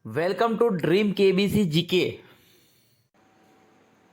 Welcome to dream KBC GK.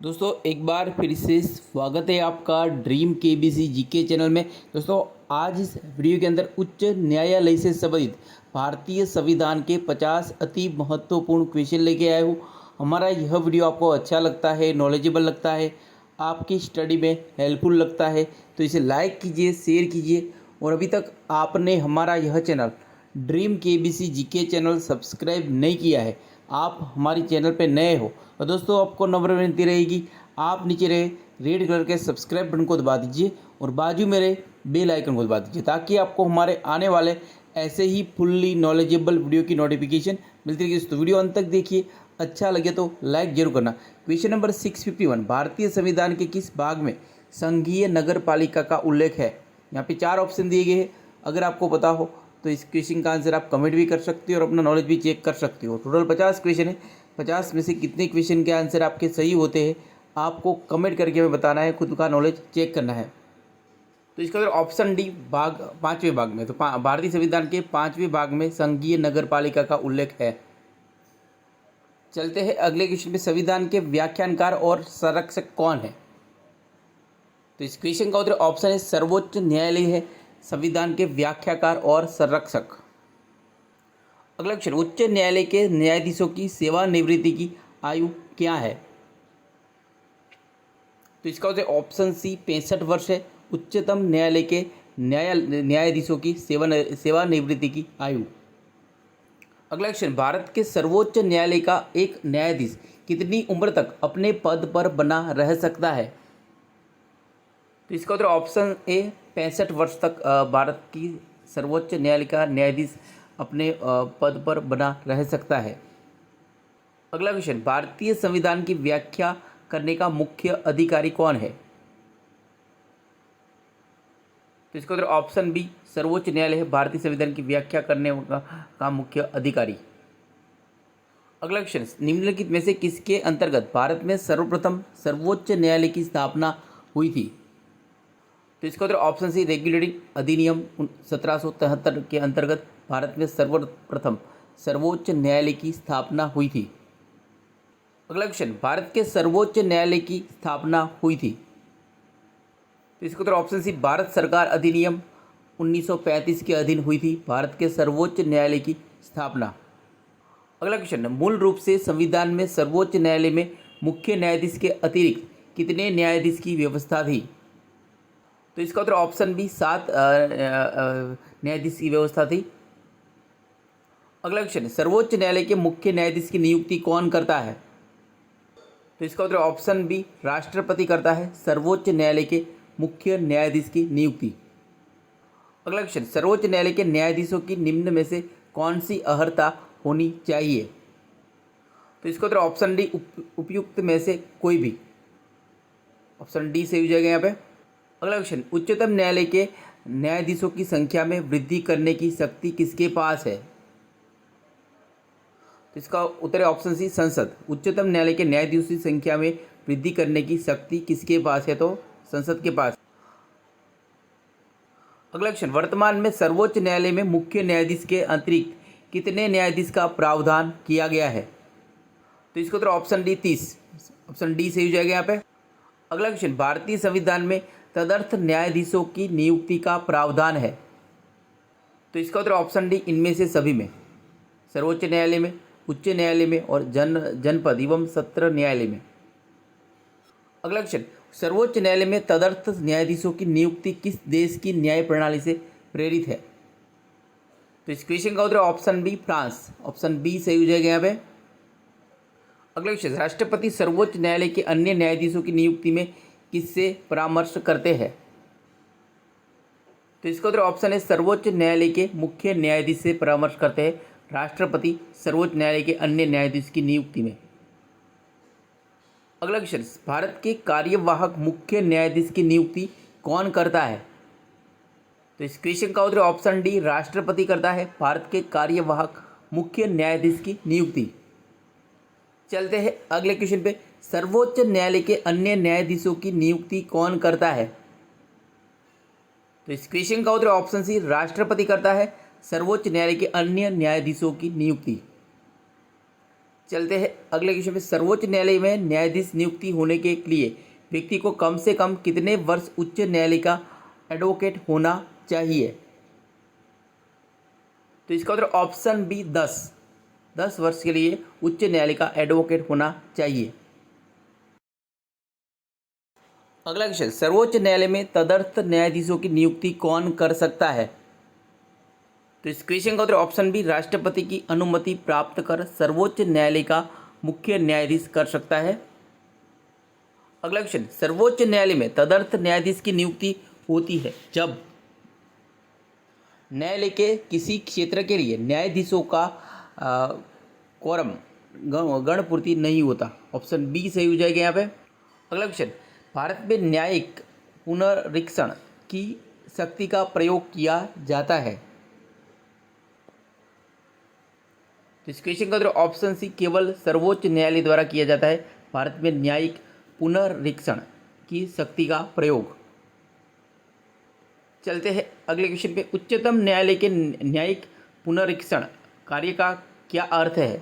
दोस्तों एक बार फिर से स्वागत है आपका ड्रीम केबीसी जीके चैनल में। दोस्तों आज इस वीडियो के अंदर उच्च न्यायालय से संबंधित भारतीय संविधान के 50 अति महत्वपूर्ण क्वेश्चन लेके आया हूँ। हमारा यह वीडियो आपको अच्छा लगता है, नॉलेजेबल लगता है, आपकी स्टडी में हेल्पफुल लगता है तो इसे लाइक कीजिए, शेयर कीजिए। और अभी तक आपने हमारा यह channel dream KBC GK channel subscribe नहीं किया है, आप हमारी चैनल पे नए हो और दोस्तों आपको नम्र विनती रहेगी, आप नीचे रहे रेड कलर के सब्सक्राइब बटन को दबा दीजिए और बाजू में रहे बेल आइकन को दबा दीजिए ताकि आपको हमारे आने वाले ऐसे ही फुल्ली नॉलेजेबल वीडियो की नोटिफिकेशन मिलती रहेगी। तो वीडियो अंत तक देखिए, अच्छा लगे तो लाइक जरूर करना। क्वेश्चन नंबर 651, भारतीय संविधान के किस भाग में संघीय नगर पालिका का उल्लेख है? यहाँ पे 4 ऑप्शन दिए गए हैं। अगर आपको पता हो तो इस क्वेश्चन का आंसर आप कमेंट भी कर सकते हो और अपना नॉलेज भी चेक कर सकते हो। टोटल 50 क्वेश्चन है, 50 में से कितने क्वेश्चन के आंसर आपके सही होते हैं आपको कमेंट करके हमें बताना है, खुद का नॉलेज चेक करना है। तो इसका ऑप्शन डी भाग 5वें भाग में, तो भारतीय संविधान के 5वें भाग में संघीय नगर पालिका का उल्लेख है। चलते हैं अगले क्वेश्चन पे, संविधान के व्याख्यानकार और संरक्षक कौन है? तो इस क्वेश्चन का उत्तर ऑप्शन है सर्वोच्च न्यायालय है संविधान के व्याख्याकार और संरक्षक। अगला क्वेश्चन, उच्च न्यायालय के न्यायाधीशों की सेवानिवृत्ति की आयु क्या है? तो इसका उत्तर ऑप्शन सी 65 वर्ष है उच्चतम न्यायालय के न्यायाधीशों की सेवानिवृत्ति की आयु। अगला क्वेश्चन, भारत के सर्वोच्च न्यायालय का एक न्यायाधीश कितनी उम्र तक अपने पद पर बना रह सकता है? तो इसका उत्तर ऑप्शन ए 65 वर्ष तक भारत की सर्वोच्च न्यायालय का न्यायाधीश अपने पद पर बना रह सकता है। अगला क्वेश्चन, भारतीय संविधान की व्याख्या करने का मुख्य अधिकारी कौन है? तो इसका उत्तर ऑप्शन बी सर्वोच्च न्यायालय है भारतीय संविधान की व्याख्या करने का मुख्य अधिकारी। अगला क्वेश्चन, निम्नलिखित में से किसके अंतर्गत भारत में सर्वप्रथम सर्वोच्च न्यायालय की स्थापना हुई थी? तो इसका उत्तर ऑप्शन सी रेगुलेटिंग अधिनियम 1773 के अंतर्गत भारत में सर्वप्रथम सर्वोच्च न्यायालय की स्थापना हुई थी। अगला क्वेश्चन, भारत के सर्वोच्च न्यायालय की स्थापना हुई थी। तो इसका उत्तर ऑप्शन सी भारत सरकार अधिनियम 1935 के अधीन हुई थी भारत के सर्वोच्च न्यायालय की स्थापना। अगला क्वेश्चन, मूल रूप से संविधान में सर्वोच्च न्यायालय में मुख्य न्यायाधीश के अतिरिक्त कितने न्यायाधीश की व्यवस्था थी? तो इसका उत्तर ऑप्शन बी 7 न्यायाधीश की व्यवस्था थी। अगला क्वेश्चन, सर्वोच्च न्यायालय के मुख्य न्यायाधीश की नियुक्ति कौन करता है? तो इसका उत्तर ऑप्शन बी राष्ट्रपति करता है सर्वोच्च न्यायालय के मुख्य न्यायाधीश की नियुक्ति। अगला क्वेश्चन, सर्वोच्च न्यायालय के न्यायाधीशों की निम्न में से कौन सी अर्हता होनी चाहिए? तो इसका उत्तर ऑप्शन डी उपयुक्त में से कोई भी, ऑप्शन डी सही हो जाएगा यहाँ पे। अगला क्वेश्चन, उच्चतम न्यायालय के न्यायाधीशों की संख्या में वृद्धि करने की शक्ति किसके पास है? तो इसका उत्तर है ऑप्शन सी संसद। उच्चतम न्यायालय के न्यायाधीशों की संख्या में वृद्धि करने की शक्ति किसके पास है? तो संसद के पास। अगला क्वेश्चन, वर्तमान में सर्वोच्च न्यायालय में मुख्य न्यायाधीश के अतिरिक्त कितने न्यायाधीश का प्रावधान किया गया है? तो इसका उत्तर ऑप्शन डी 30, ऑप्शन डी सही हो जाएगा यहाँ पे। अगला क्वेश्चन, भारतीय संविधान में तदर्थ न्यायाधीशों की नियुक्ति का प्रावधान है? तो इसका उत्तर ऑप्शन डी इनमें से सभी में, सर्वोच्च न्यायालय में, उच्च न्यायालय में और जनपद एवं सत्र न्यायालय में। अगला क्वेश्चन, सर्वोच्च न्यायालय में तदर्थ न्यायाधीशों की नियुक्ति किस देश की न्याय प्रणाली से प्रेरित है? तो इस क्वेश्चन का उत्तर option B France, option B सही हो जाएगा यहाँ पे। अगला क्वेश्चन, राष्ट्रपति सर्वोच्च न्यायालय के अन्य न्यायाधीशों की नियुक्ति में किससे परामर्श करते हैं? तो इसका उत्तर ऑप्शन है सर्वोच्च न्यायालय के मुख्य न्यायाधीश से परामर्श करते हैं राष्ट्रपति सर्वोच्च न्यायालय के अन्य न्यायाधीश की नियुक्ति में। अगला क्वेश्चन, भारत के कार्यवाहक मुख्य न्यायाधीश की नियुक्ति कौन करता है? तो इस क्वेश्चन का उत्तर ऑप्शन डी राष्ट्रपति करता है भारत के कार्यवाहक मुख्य न्यायाधीश की नियुक्ति। चलते हैं अगले क्वेश्चन पे, सर्वोच्च न्यायालय के अन्य न्यायाधीशों की नियुक्ति कौन करता है? तो इस क्वेश्चन का उत्तर ऑप्शन सी राष्ट्रपति करता है सर्वोच्च न्यायालय के अन्य न्यायाधीशों की नियुक्ति। चलते हैं अगले क्वेश्चन में। सर्वोच्च न्यायालय में न्यायाधीश नियुक्ति होने के लिए व्यक्ति को कम से कम कितने वर्ष उच्च न्यायालय का एडवोकेट होना चाहिए? तो इसका उत्तर ऑप्शन बी 10 वर्ष के लिए उच्च न्यायालय का एडवोकेट होना चाहिए। अगला क्वेश्चन, सर्वोच्च न्यायालय में तदर्थ न्यायाधीशों की नियुक्ति कौन कर सकता है? तो इस क्वेश्चन का उत्तर ऑप्शन बी राष्ट्रपति की अनुमति प्राप्त कर सर्वोच्च न्यायालय का मुख्य न्यायाधीश कर सकता है। अगला क्वेश्चन, सर्वोच्च न्यायालय में तदर्थ न्यायाधीश की नियुक्ति होती है जब न्यायालय के किसी क्षेत्र के लिए न्यायाधीशों का कोरम गणपूर्ति नहीं होता। ऑप्शन बी सही हो जाएगा यहाँ पे। अगला क्वेश्चन, भारत में न्यायिक पुनरीक्षण की शक्ति का प्रयोग किया जाता है। तो इस क्वेश्चन का उत्तर ऑप्शन सी केवल सर्वोच्च न्यायालय द्वारा किया जाता है भारत में न्यायिक पुनरीक्षण की शक्ति का प्रयोग। चलते हैं अगले क्वेश्चन पे। उच्चतम न्यायालय के न्यायिक पुनरीक्षण कार्य का क्या अर्थ है?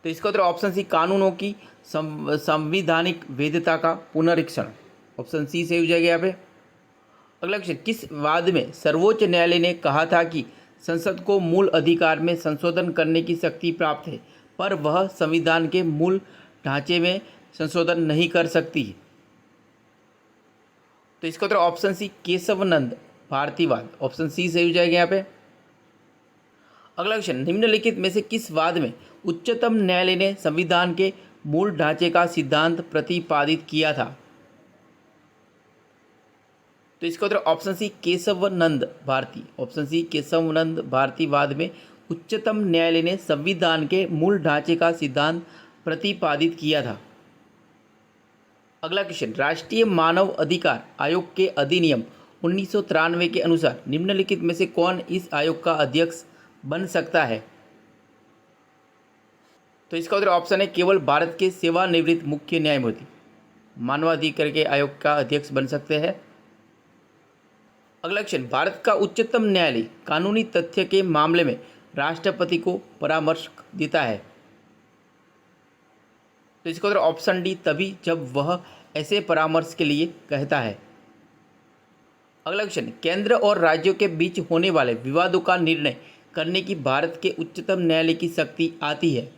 तो इसका उत्तर ऑप्शन सी कानूनों की संवैधानिक वैधता का पुनरीक्षण। ऑप्शन सी सही हो जाएगा यहाँ पे। अगला क्वेश्चन, किस वाद में सर्वोच्च न्यायालय ने कहा था कि संसद को मूल अधिकार में संशोधन करने की शक्ति प्राप्त है पर वह संविधान के मूल ढांचे में संशोधन नहीं कर सकती? तो इसका उत्तर ऑप्शन सी केशवानंद भारतीवाद। ऑप्शन सी सही हो जाएगा यहाँ पे। अगला क्वेश्चन, निम्नलिखित में से किस वाद में उच्चतम न्यायालय ने संविधान के मूल ढांचे का सिद्धांत प्रतिपादित किया था? तो इसका उत्तर option C Kesavananda Bharati. Option C Kesavananda Bharati वाद में उच्चतम न्यायालय ने संविधान के मूल ढांचे का सिद्धांत प्रतिपादित किया था। अगला क्वेश्चन, राष्ट्रीय मानव अधिकार आयोग के अधिनियम 1993 के अनुसार निम्नलिखित में से कौन इस आयोग का अध्यक्ष बन सकता है? तो इसका उत्तर ऑप्शन है केवल भारत के सेवानिवृत्त मुख्य न्यायमूर्ति मानवाधिकार के आयोग का अध्यक्ष बन सकते हैं। अगला क्वेश्चन, भारत का उच्चतम न्यायालय कानूनी तथ्य के मामले में राष्ट्रपति को परामर्श देता है। तो इसका उत्तर ऑप्शन डी तभी जब वह ऐसे परामर्श के लिए कहता है। अगला क्वेश्चन, केंद्र और राज्यों के बीच होने वाले विवादों का निर्णय करने की भारत के उच्चतम न्यायालय की शक्ति आती है।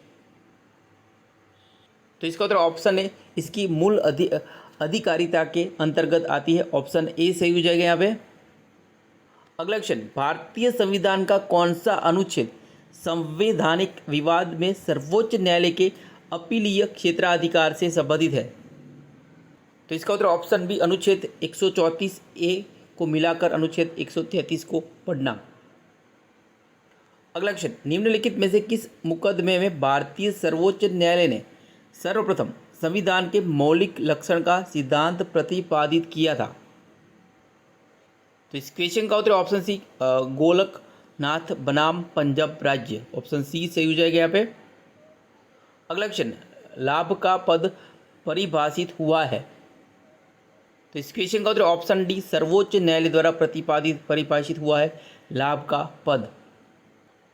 तो इसका उत्तर ऑप्शन है इसकी मूल अधिकारिता के अंतर्गत आती है। ऑप्शन ए सही हो जाएगा यहाँ पे। अगला क्वेश्चन, भारतीय संविधान का कौन सा अनुच्छेद संवैधानिक विवाद में सर्वोच्च न्यायालय के अपीलीय क्षेत्राधिकार से संबंधित है? तो इसका उत्तर ऑप्शन बी अनुच्छेद 134 ए को मिलाकर अनुच्छेद 133 को पढ़ना। अगला क्वेश्चन, निम्नलिखित में से किस मुकदमे में भारतीय सर्वोच्च न्यायालय ने सर्वप्रथम संविधान के मौलिक लक्षण का सिद्धांत प्रतिपादित किया था? तो इस क्वेश्चन का उत्तर ऑप्शन सी गोलकनाथ बनाम पंजाब राज्य। ऑप्शन सी सही हो जाएगा यहाँ पे। अगला क्वेश्चन, लाभ का पद परिभाषित हुआ है? तो इस क्वेश्चन का उत्तर ऑप्शन डी सर्वोच्च न्यायालय द्वारा परिभाषित हुआ है लाभ का पद।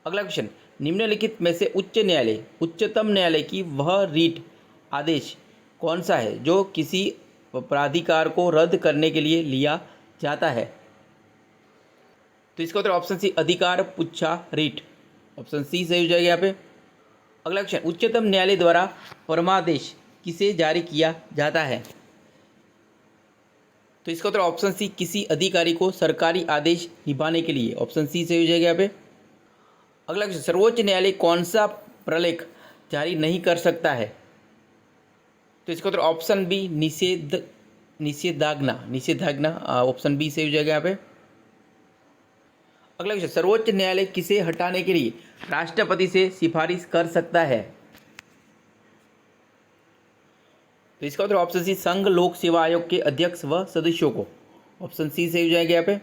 अगला क्वेश्चन, निम्नलिखित में से उच्चतम न्यायालय की वह रीट आदेश कौन सा है जो किसी प्राधिकार को रद्द करने के लिए लिया जाता है? तो इसका उत्तर ऑप्शन सी अधिकार पुच्छा रीट। ऑप्शन सी सही हो जाएगा यहाँ पे। अगला क्वेश्चन, उच्चतम न्यायालय द्वारा परमादेश किसे जारी किया जाता है? तो इसका उत्तर ऑप्शन सी किसी अधिकारी को सरकारी आदेश निभाने के लिए। ऑप्शन सी सही हो जाएगा यहाँ पे। अगला क्वेश्चन, सर्वोच्च न्यायालय कौन सा प्रलेख जारी नहीं कर सकता है? तो इसका उत्तर ऑप्शन बी निषेधाज्ञा। ऑप्शन बी सही हो जाएगा यहाँ पे। अगला क्वेश्चन, सर्वोच्च न्यायालय किसे हटाने के लिए राष्ट्रपति से सिफारिश कर सकता है? तो इसका उत्तर ऑप्शन सी संघ लोक सेवा आयोग के अध्यक्ष व सदस्यों को। ऑप्शन सी सही हो जाएगा यहाँ पे।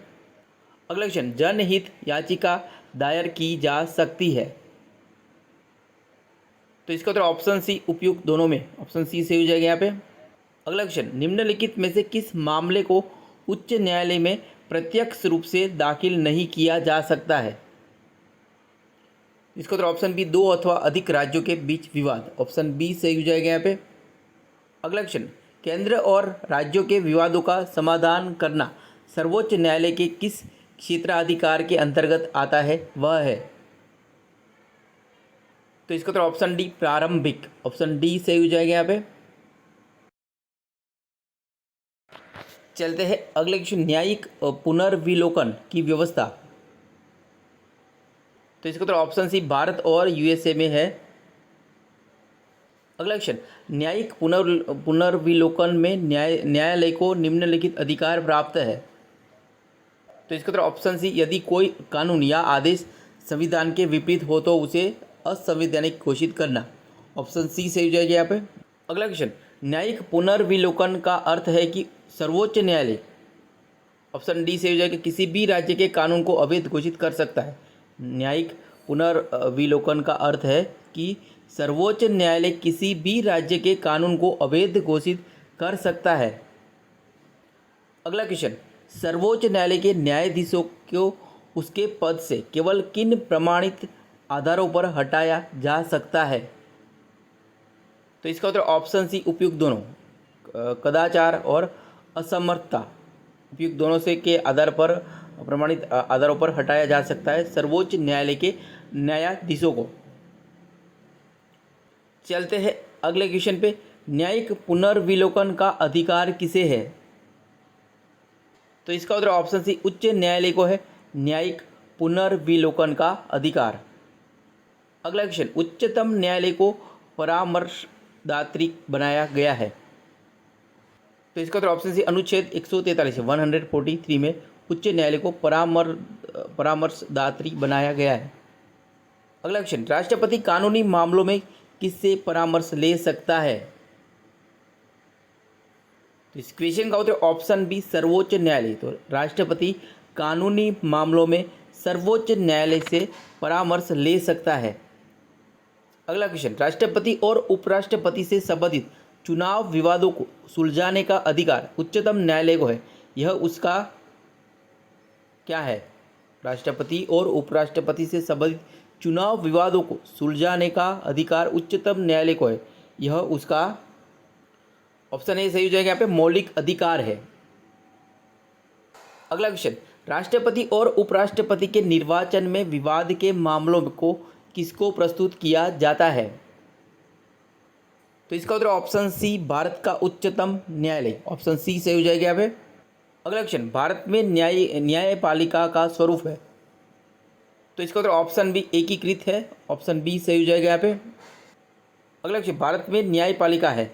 अगला क्वेश्चन, जनहित याचिका दायर की जा सकती है? तो इसका उत्तर ऑप्शन सी उपयुक्त दोनों में। ऑप्शन सी सही हो जाएगा यहाँ पे। अगला क्वेश्चन, निम्नलिखित में से किस मामले को उच्च न्यायालय में प्रत्यक्ष रूप से दाखिल नहीं किया जा सकता है? इसका उत्तर ऑप्शन बी, दो अथवा अधिक राज्यों के बीच विवाद। ऑप्शन बी सही हो जाएगा यहाँ पे। अगला क्वेश्चन, केंद्र और राज्यों के विवादों का समाधान करना सर्वोच्च न्यायालय के किस क्षेत्राधिकार के अंतर्गत आता है? वह है, तो इसका उत्तर ऑप्शन डी, प्रारंभिक। ऑप्शन डी सही हो जाएगा यहाँ पे। चलते हैं अगले क्वेश्चन, न्यायिक पुनर्विलोकन की व्यवस्था, तो इसका उत्तर ऑप्शन सी, भारत और यूएसए में है। अगला क्वेश्चन, न्यायिक पुनर्विलोकन में न्यायालय को निम्नलिखित अधिकार प्राप्त है, तो इसका उत्तर ऑप्शन सी, यदि कोई कानून या आदेश संविधान के विपरीत हो तो उसे असंवैधानिक घोषित करना। ऑप्शन सी सही हो जाएगा यहाँ पे। अगला क्वेश्चन, न्यायिक पुनर्विलोकन का अर्थ है कि सर्वोच्च न्यायालय, ऑप्शन डी सही हो जाएगा, किसी भी राज्य के कानून को अवैध घोषित कर सकता है। न्यायिक पुनर्विलोकन का अर्थ है कि सर्वोच्च न्यायालय किसी भी राज्य के कानून को अवैध घोषित कर सकता है। अगला क्वेश्चन, सर्वोच्च न्यायालय के न्यायाधीशों को उसके पद से केवल किन प्रमाणित आधारों पर हटाया जा सकता है? तो इसका उत्तर ऑप्शन सी, उपयुक्त दोनों, कदाचार और असमर्थता, उपयुक्त दोनों से के आधार पर, प्रमाणित आधारों पर हटाया जा सकता है सर्वोच्च न्यायालय के न्यायाधीशों को। चलते हैं अगले क्वेश्चन पे, न्यायिक पुनर्विलोकन का अधिकार किसे है? तो इसका उत्तर ऑप्शन सी, उच्च न्यायालय को है न्यायिक पुनर्विलोकन का अधिकार। अगला क्वेश्चन, उच्चतम न्यायालय को परामर्शदात्री बनाया गया है, तो इसका उत्तर ऑप्शन सी, अनुच्छेद 143 143 में उच्च न्यायालय को परामर्शदात्री बनाया गया है। अगला क्वेश्चन, राष्ट्रपति कानूनी मामलों में किससे परामर्श ले सकता है? तो इस क्वेश्चन का उत्तर ऑप्शन बी, सर्वोच्च न्यायालय। तो राष्ट्रपति कानूनी मामलों में सर्वोच्च न्यायालय से परामर्श ले सकता है। अगला क्वेश्चन, राष्ट्रपति और उपराष्ट्रपति से संबंधित चुनाव विवादों को सुलझाने का अधिकार उच्चतम न्यायालय को है, यह उसका क्या है? राष्ट्रपति और उपराष्ट्रपति से संबंधित चुनाव विवादों को सुलझाने का अधिकार उच्चतम न्यायालय को है, यह उसका, ऑप्शन ए सही हो जाएगा यहाँ पे, मौलिक अधिकार है। अगला क्वेश्चन, राष्ट्रपति और उपराष्ट्रपति के निर्वाचन में विवाद के मामलों को किसको प्रस्तुत किया जाता है? तो इसका उत्तर ऑप्शन सी, भारत का उच्चतम न्यायालय। ऑप्शन सी सही हो जाएगा यहाँ पे। अगला क्वेश्चन, भारत में न्यायपालिका का स्वरूप है, तो इसका उत्तर ऑप्शन बी, एकीकृत है। ऑप्शन बी सही हो जाएगा यहाँ पे। अगला क्वेश्चन, भारत में न्यायपालिका है,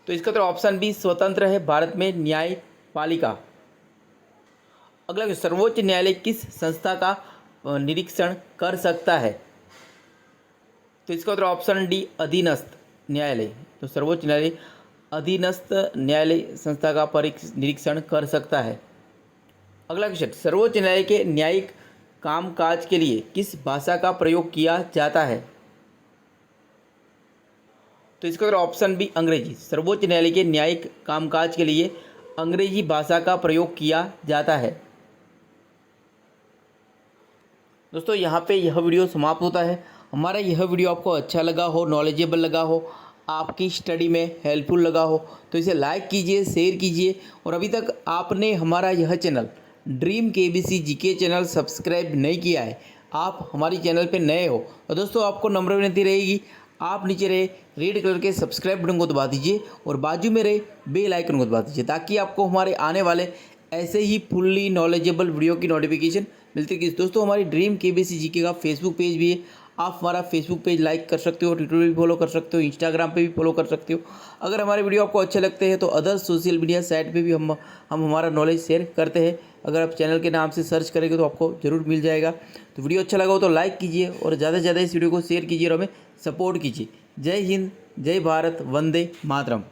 तो इसका उत्तर ऑप्शन बी, स्वतंत्र है भारत में न्यायपालिका। अगला क्वेश्चन, सर्वोच्च न्यायालय किस संस्था का निरीक्षण कर सकता है? तो इसका उत्तर ऑप्शन डी, अधीनस्थ न्यायालय। तो सर्वोच्च न्यायालय अधीनस्थ न्यायालय संस्था का निरीक्षण कर सकता है। अगला क्वेश्चन, सर्वोच्च न्यायालय के न्यायिक कामकाज के लिए किस भाषा का प्रयोग किया जाता है? तो इसका उत्तर ऑप्शन बी, अंग्रेजी। सर्वोच्च न्यायालय के न्यायिक कामकाज के लिए अंग्रेजी भाषा का प्रयोग किया जाता है। दोस्तों, यहाँ पे यह वीडियो समाप्त होता है। हमारा यह वीडियो आपको अच्छा लगा हो, नॉलेजेबल लगा हो, आपकी स्टडी में हेल्पफुल लगा हो, तो इसे लाइक कीजिए, शेयर कीजिए। और अभी तक आपने हमारा यह channel dream KBC GK channel subscribe नहीं किया है, आप हमारी चैनल पे नए हो, तो दोस्तों आपको नम्र विनती रहेगी, आप नीचे रहे रेड कलर के सब्सक्राइब बटन को दबा दीजिए और बाजू में रहे बेल आइकन को दबा दीजिए, ताकि आपको हमारे आने वाले ऐसे ही फुल्ली नॉलेजेबल वीडियो की नोटिफिकेशन मिलती है। दोस्तों, हमारी ड्रीम केबीसी जीके का फेसबुक पेज भी है, आप हमारा फेसबुक पेज लाइक कर सकते हो, ट्विटर भी फॉलो कर सकते हो, इंस्टाग्राम पे भी फॉलो कर सकते हो। अगर हमारे वीडियो आपको अच्छे लगते हैं तो अदर सोशल मीडिया साइट पे भी हम हमारा नॉलेज शेयर करते हैं। अगर आप चैनल के नाम से सर्च करेंगे तो आपको ज़रूर मिल जाएगा। तो वीडियो अच्छा लगा हो तो लाइक कीजिए और ज़्यादा से ज़्यादा इस वीडियो को शेयर कीजिए और हमें सपोर्ट कीजिए। जय हिंद, जय भारत, वंदे मातरम।